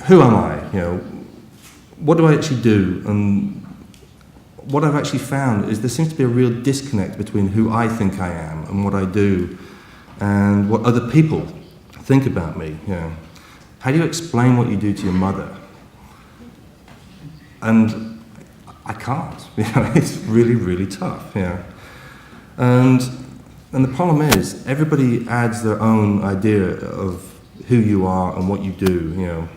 who am I? What do I actually do? And what I've actually found is there seems to be a real disconnect between who I think I am and what I do and what other people think about me. How do you explain what you do to your mother? And I can't. It's really, really tough. And the problem is, everybody adds their own idea of who you are and what you do,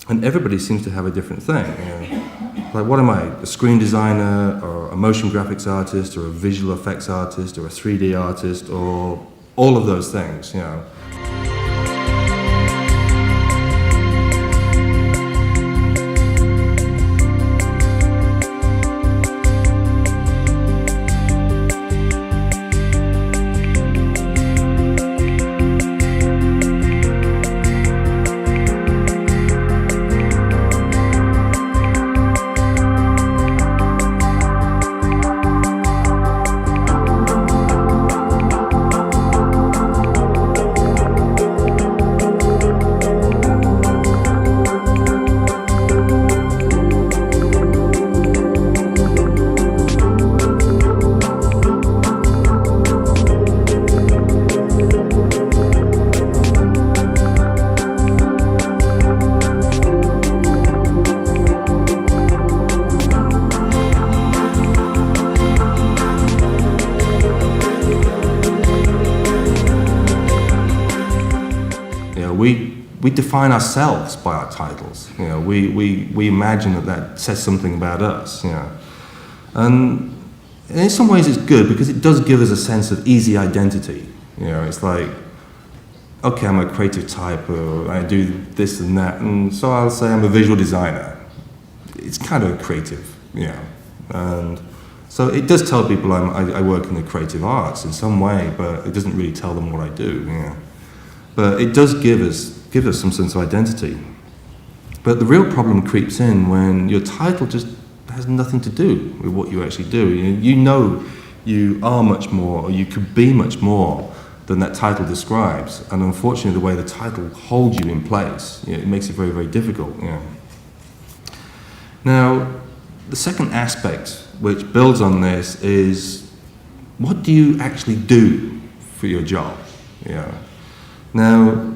and everybody seems to have a different thing. Like, what am I? A screen designer, or a motion graphics artist, or a visual effects artist, or a 3D artist, or all of those things, We define ourselves by our titles. We imagine that says something about us. And in some ways it's good because it does give us a sense of easy identity. It's like, okay, I'm a creative type, or I do this and that, and so I'll say I'm a visual designer. It's kind of creative, and so it does tell people I work in the creative arts in some way, but it doesn't really tell them what I do. But it does give us some sense of identity. But the real problem creeps in when your title just has nothing to do with what you actually do. You are much more, or you could be much more than that title describes. And unfortunately, the way the title holds you in place, it makes it very, very difficult. Now, the second aspect which builds on this is, what do you actually do for your job? Now,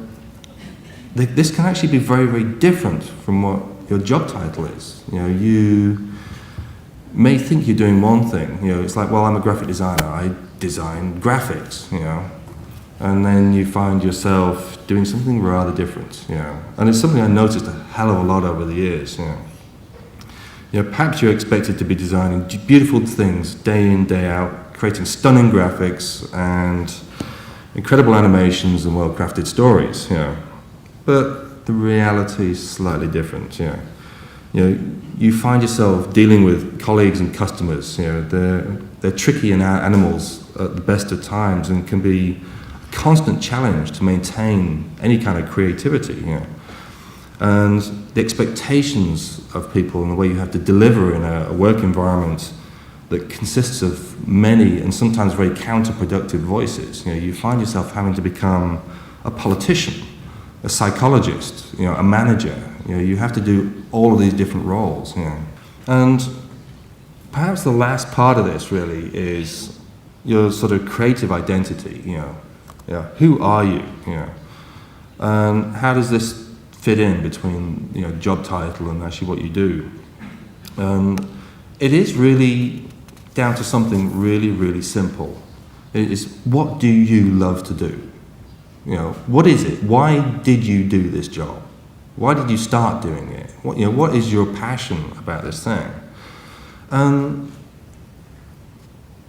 this can actually be very, very different from what your job title is. You may think you're doing one thing. It's like, well, I'm a graphic designer. I design graphics. And then you find yourself doing something rather different. And it's something I noticed a hell of a lot over the years. Perhaps you're expected to be designing beautiful things day in, day out, creating stunning graphics and incredible animations and well-crafted stories. But the reality is slightly different. You find yourself dealing with colleagues and customers. They're tricky animals at the best of times and can be a constant challenge to maintain any kind of creativity. And the expectations of people and the way you have to deliver in a work environment that consists of many and sometimes very counterproductive voices. You find yourself having to become a politician, a psychologist, a manager. You have to do all of these different roles. And perhaps the last part of this really is your sort of creative identity. Who are you? And how does this fit in between job title and actually what you do? It is really down to something really, really simple. It is, what do you love to do? What is it? Why did you do this job? Why did you start doing it? What is your passion about this thing?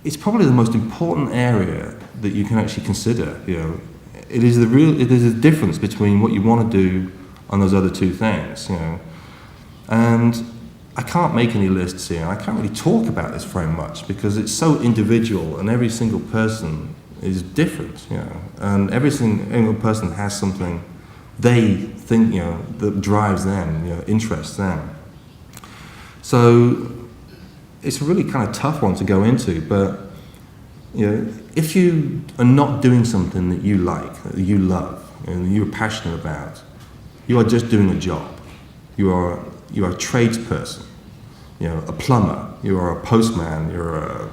It's probably the most important area that you can actually consider. It is the difference between what you want to do and those other two things. And I can't make any lists here. I can't really talk about this very much because it's so individual, and every single person is different. And every single person has something they think that drives them, interests them. So it's a really kind of tough one to go into. But if you are not doing something that you like, that you love, and you're passionate about, you are just doing a job. You are a tradesperson. A plumber. You are a postman. You're a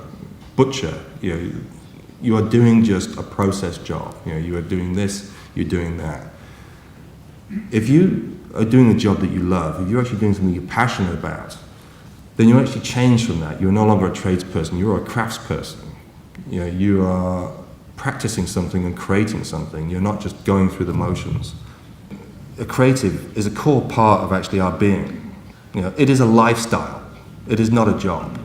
butcher. You are doing just a process job. You are doing this. You're doing that. If you are doing a job that you love, if you're actually doing something you're passionate about, then you actually change from that. You're no longer a tradesperson. You're a craftsperson. You are practicing something and creating something. You're not just going through the motions. A creative is a core part of actually our being. It is a lifestyle. It is not a job.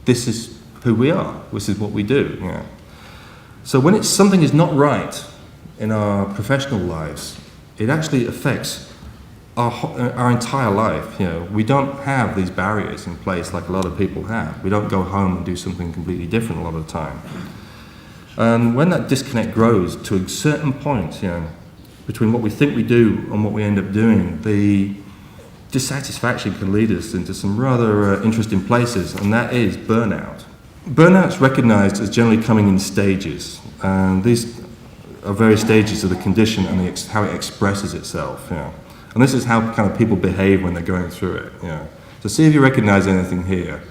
This is who we are. This is what we do. So when something is not right in our professional lives, it actually affects our entire life. We don't have these barriers in place like a lot of people have. We don't go home and do something completely different a lot of the time. And when that disconnect grows to a certain point, between what we think we do and what we end up doing, the dissatisfaction can lead us into some rather interesting places, and that is burnout. Burnout's recognized as generally coming in stages, and these are various stages of the condition and how it expresses itself. And this is how kind of people behave when they're going through it. So see if you recognize anything here.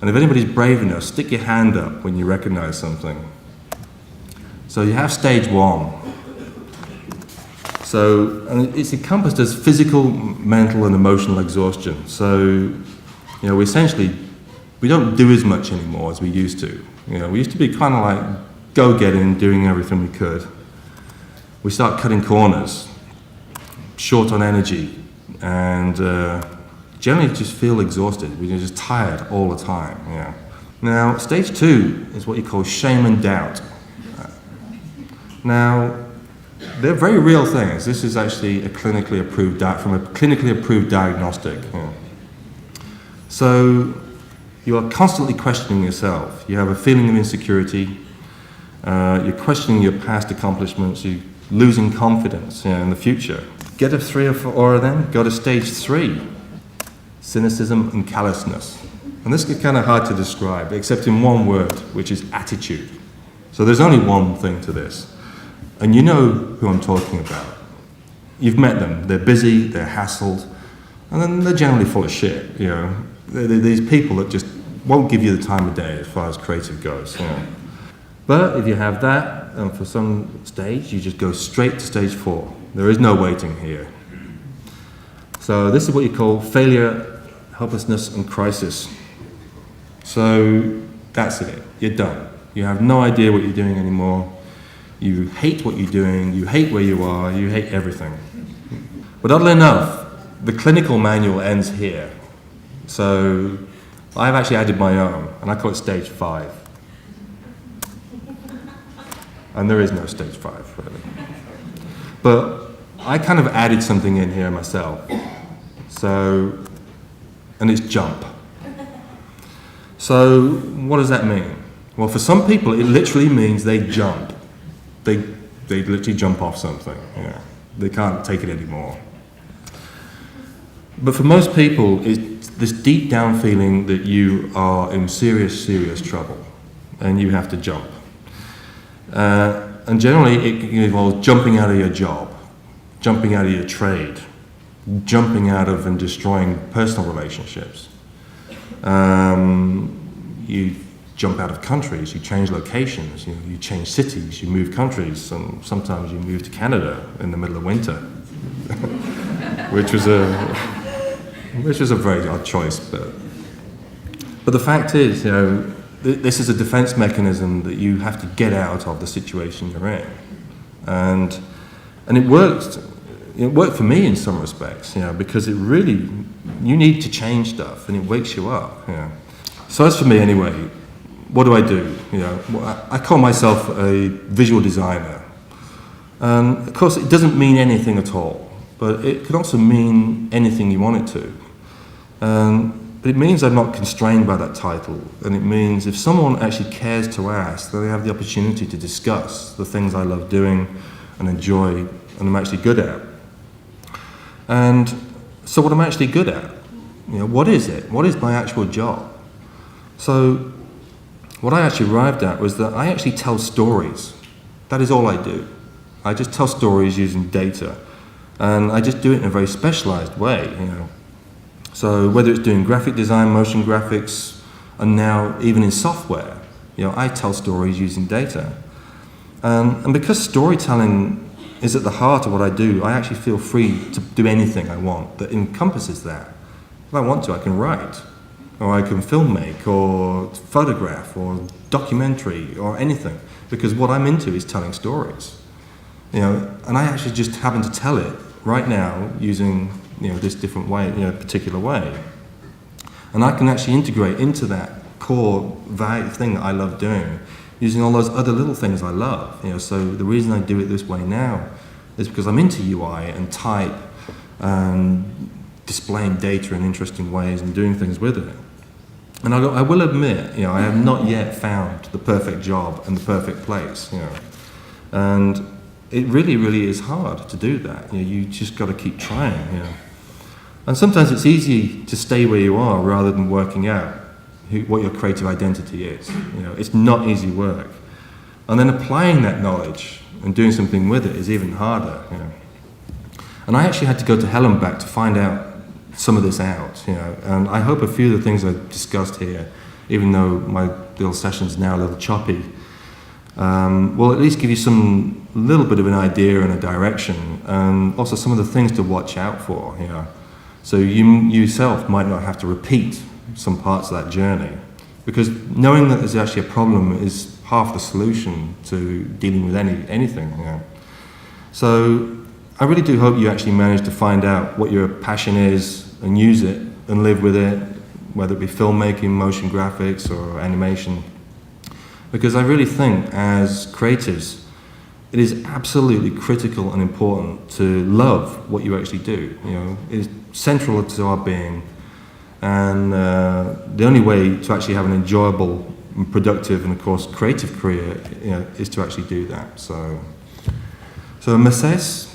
And if anybody's brave enough, stick your hand up when you recognize something. So you have stage 1. So, and it's encompassed as physical, mental, and emotional exhaustion. So, we don't do as much anymore as we used to. We used to be kind of like go-getting, doing everything we could. We start cutting corners, short on energy, and generally just feel exhausted. We're just tired all the time. Now, stage 2 is what you call shame and doubt. Now, they're very real things. This is actually from a clinically approved diagnostic. So you are constantly questioning yourself. You have a feeling of insecurity. You're questioning your past accomplishments. You're losing confidence in the future. Get 3 or 4 of them, go to stage 3, cynicism and callousness. And this is kind of hard to describe, except in one word, which is attitude. So there's only one thing to this. And you know who I'm talking about. You've met them. They're busy, they're hassled, and then they're generally full of shit. They're these people that just won't give you the time of day as far as creative goes. But if you have that, and for some stage, you just go straight to stage 4. There is no waiting here. So this is what you call failure, helplessness, and crisis. So that's it. You're done. You have no idea what you're doing anymore. You hate what you're doing. You hate where you are. You hate everything. But oddly enough, the clinical manual ends here. So I've actually added my own, and I call it stage 5. And there is no stage 5, really. But I kind of added something in here myself. So, and it's jump. So what does that mean? Well, for some people, it literally means they jump. They literally jump off something. They can't take it anymore. But for most people, it's this deep down feeling that you are in serious, serious trouble, and you have to jump. And generally, it involves jumping out of your job, jumping out of your trade, jumping out of and destroying personal relationships. You jump out of countries, you change locations, you change cities, you move countries, and sometimes you move to Canada in the middle of winter, which was a very odd choice. But the fact is, this is a defense mechanism that you have to get out of the situation you're in. And it worked. It worked for me in some respects, because it really, you need to change stuff, and it wakes you up. So as for me anyway, what do? I call myself a visual designer. And of course, it doesn't mean anything at all, but it can also mean anything you want it to. But it means I'm not constrained by that title, and it means if someone actually cares to ask, then they have the opportunity to discuss the things I love doing and enjoy and I'm actually good at. And so what I'm actually good at, what is it? What is my actual job? So what I actually arrived at was that I actually tell stories. That is all I do. I just tell stories using data. And I just do it in a very specialized way, you know. So whether it's doing graphic design, motion graphics, and now even in software, you know, I tell stories using data. And because storytelling is at the heart of what I do, I actually feel free to do anything I want that encompasses that. If I want to, I can write, or I can film make, or photograph, or documentary, or anything, because what I'm into is telling stories. You know, and I actually just happen to tell it right now using, you know, this different way, you know, particular way. And I can actually integrate into that core value thing that I love doing, using all those other little things I love. You know, so the reason I do it this way now is because I'm into UI and type and displaying data in interesting ways and doing things with it. And I will admit, you know, I have not yet found the perfect job and the perfect place, you know. And it really, really is hard to do that. You know, you just got to keep trying, you know. And sometimes it's easy to stay where you are rather than working out what your creative identity is. You know, it's not easy work. And then applying that knowledge and doing something with it is even harder, you know. And I actually had to go to hell and back to find out some of this out, you know. And I hope a few of the things I've discussed here, even though my little session's now a little choppy, will at least give you some little bit of an idea and a direction, and also some of the things to watch out for, you know. So you yourself might not have to repeat some parts of that journey, because knowing that there's actually a problem is half the solution to dealing with anything, you know. So I really do hope you actually manage to find out what your passion is and use it and live with it, whether it be filmmaking, motion graphics, or animation. Because I really think, as creatives, it is absolutely critical and important to love what you actually do. You know, it is central to our being, and the only way to actually have an enjoyable, and productive, and of course creative career, you know, is to actually do that. So, gracias.